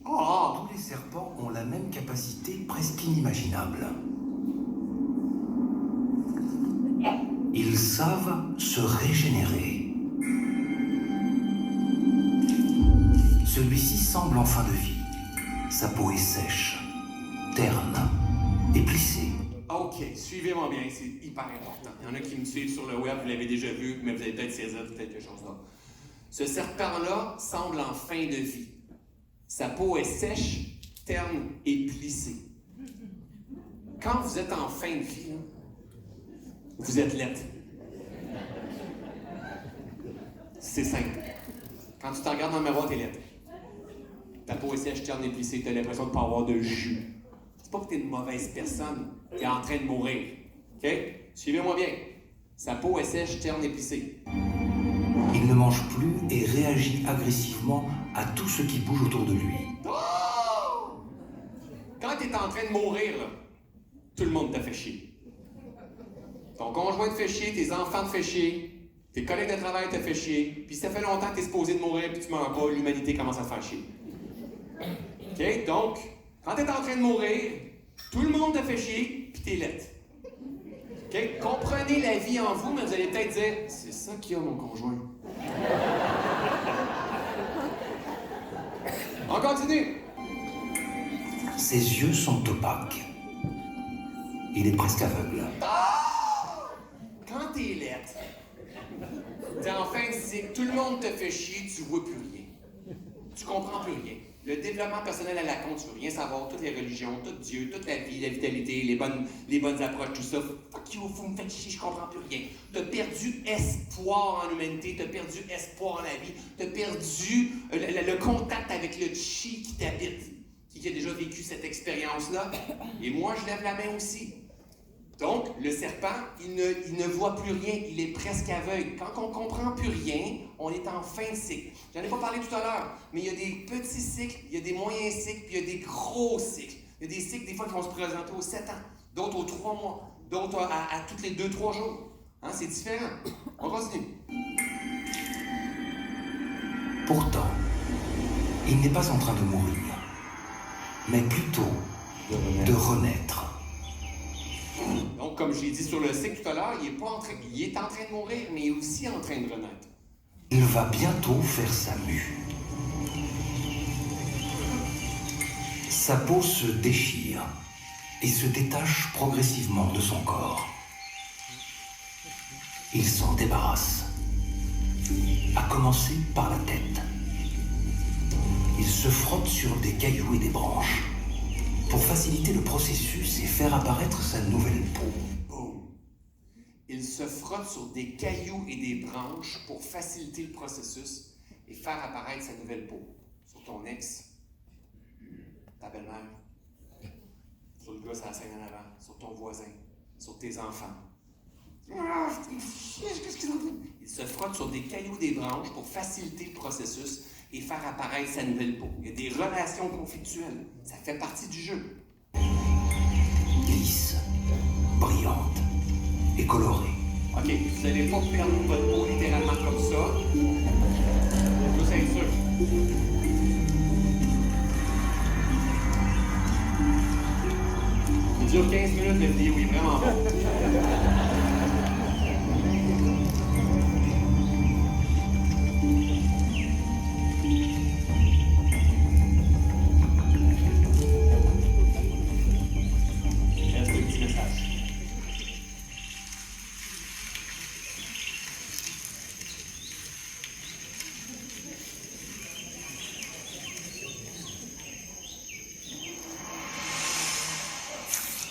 Oh! Tous les serpents ont la même capacité presque inimaginable. Ils savent se régénérer. Celui-ci semble en fin de vie. Sa peau est sèche, terne et plissée. OK, suivez-moi bien, c'est hyper important. Il y en a qui me suivent sur le web, vous l'avez déjà vu, mais vous avez peut-être saisi quelque chose d'autre. Ce serpent-là semble en fin de vie. Sa peau est sèche, terne et plissée. Quand vous êtes en fin de vie, là, vous êtes laide. C'est simple. Quand tu te regardes dans le miroir, t'es laide. Ta peau est sèche, terne et plissée, t'as l'impression de ne pas avoir de jus. C'est pas que t'es une mauvaise personne, t'es en train de mourir. OK? Suivez-moi bien. Sa peau est sèche, terne et plissée. Il ne mange plus et réagit agressivement à tout ce qui bouge autour de lui. Oh! Quand t'es en train de mourir, là, tout le monde t'a fait chier. Ton conjoint te fait chier, tes enfants te fait chier, tes collègues de travail te fait chier, puis ça fait longtemps que t'es supposé de mourir, puis tu meurs pas, l'humanité commence à te faire chier. OK? Donc, quand t'es en train de mourir, tout le monde te fait chier, puis t'es laide. OK? Comprenez la vie en vous, mais vous allez peut-être dire « C'est ça qu'il y a, mon conjoint. » On continue. Ses yeux sont opaques. Il est presque aveugle. Quand t'es laide, t'es en fin de cycle, tout le monde te fait chier, tu vois plus rien. Tu comprends plus rien. Le développement personnel à la con, tu veux rien savoir, toutes les religions, tout Dieu, toute la vie, la vitalité, les bonnes approches, tout ça. Fuck you, vous me faites chier, je comprends plus rien. T'as perdu espoir en l'humanité, t'as perdu espoir en la vie, t'as perdu le contact avec le chi qui t'habite, qui a déjà vécu cette expérience-là. Et moi, je lève la main aussi. Donc, le serpent, il ne voit plus rien, il est presque aveugle. Quand on ne comprend plus rien, on est en fin de cycle. J'en ai pas parlé tout à l'heure, mais il y a des petits cycles, il y a des moyens cycles, puis il y a des gros cycles. Il y a des cycles, des fois, qui vont se présenter aux 7 ans, d'autres aux 3 mois, d'autres à tous les 2-3 jours. Hein, c'est différent. On continue. Pourtant, il n'est pas en train de mourir, mais plutôt de renaître. Donc, comme je l'ai dit sur le cycle tout à l'heure, il est en train de mourir, mais il est aussi en train de renaître. Il va bientôt faire sa mue. Sa peau se déchire et se détache progressivement de son corps. Il s'en débarrasse, à commencer par la tête. Il se frotte sur des cailloux et des branches pour faciliter le processus et faire apparaître sa nouvelle peau. Boum! Il se frotte sur des cailloux et des branches pour faciliter le processus et faire apparaître sa nouvelle peau. Sur ton ex, ta belle-mère, sur le gars sur la scène en avant, sur ton voisin, sur tes enfants. Il se frotte sur des cailloux et des branches pour faciliter le processus et faire apparaître sa nouvelle peau. Il y a des relations conflictuelles. Ça fait partie du jeu. Lisse, brillante et colorée. OK, vous n'allez pas perdre votre peau littéralement comme ça. Faut juste être sûr. Il dure 15 minutes de vidéo, il est vraiment bon.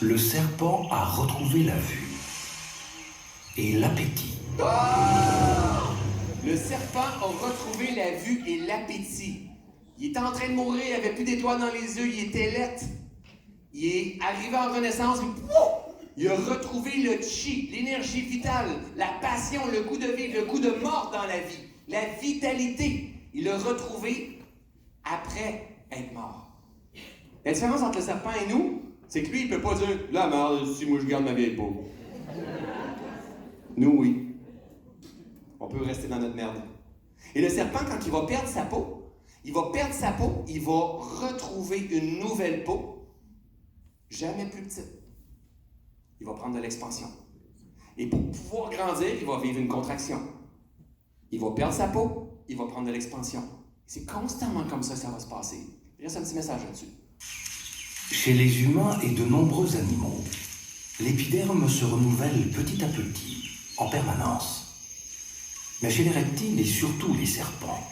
Le serpent a retrouvé la vue et l'appétit. Le serpent a retrouvé la vue et l'appétit. Il était en train de mourir, il n'avait plus d'étoiles dans les yeux, il était laid. Il est arrivé en renaissance, il a retrouvé le chi, l'énergie vitale, la passion, le goût de vivre, le goût de mort dans la vie, la vitalité. Il l'a retrouvé après être mort. La différence entre le serpent et nous, c'est que lui, il ne peut pas dire « La merde, si moi je garde ma vieille peau. » Nous, oui. On peut rester dans notre merde. Et le serpent, quand il va perdre sa peau, Il va perdre sa peau, il va retrouver une nouvelle peau, jamais plus petite. Il va prendre de l'expansion. Et pour pouvoir grandir, il va vivre une contraction. Il va perdre sa peau, il va prendre de l'expansion. C'est constamment comme ça que ça va se passer. Il reste un petit message là-dessus. Chez les humains et de nombreux animaux, l'épiderme se renouvelle petit à petit, en permanence. Mais chez les reptiles et surtout les serpents,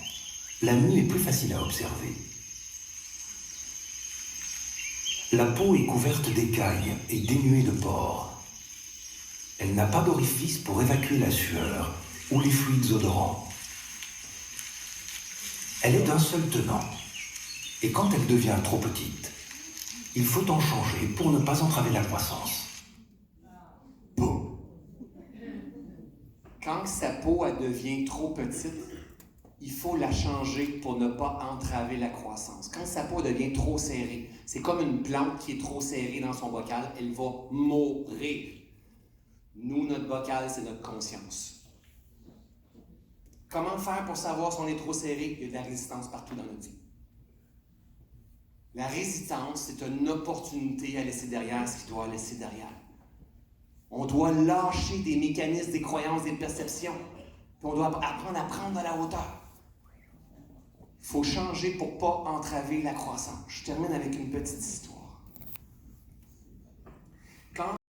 la nuit est plus facile à observer. La peau est couverte d'écailles et dénuée de pores. Elle n'a pas d'orifice pour évacuer la sueur ou les fluides odorants. Elle est d'un seul tenant, et quand elle devient trop petite, il faut en changer pour ne pas entraver la croissance. Boum! Quand sa peau elle devient trop petite, il faut la changer pour ne pas entraver la croissance. Quand sa peau devient trop serrée, c'est comme une plante qui est trop serrée dans son bocal, elle va mourir. Nous, notre bocal, c'est notre conscience. Comment faire pour savoir si on est trop serré? Il y a de la résistance partout dans notre vie. La résistance, c'est une opportunité à laisser derrière ce qu'il doit laisser derrière. On doit lâcher des mécanismes, des croyances, des perceptions. Puis on doit apprendre à prendre de la hauteur. Il faut changer pour ne pas entraver la croissance. Je termine avec une petite histoire.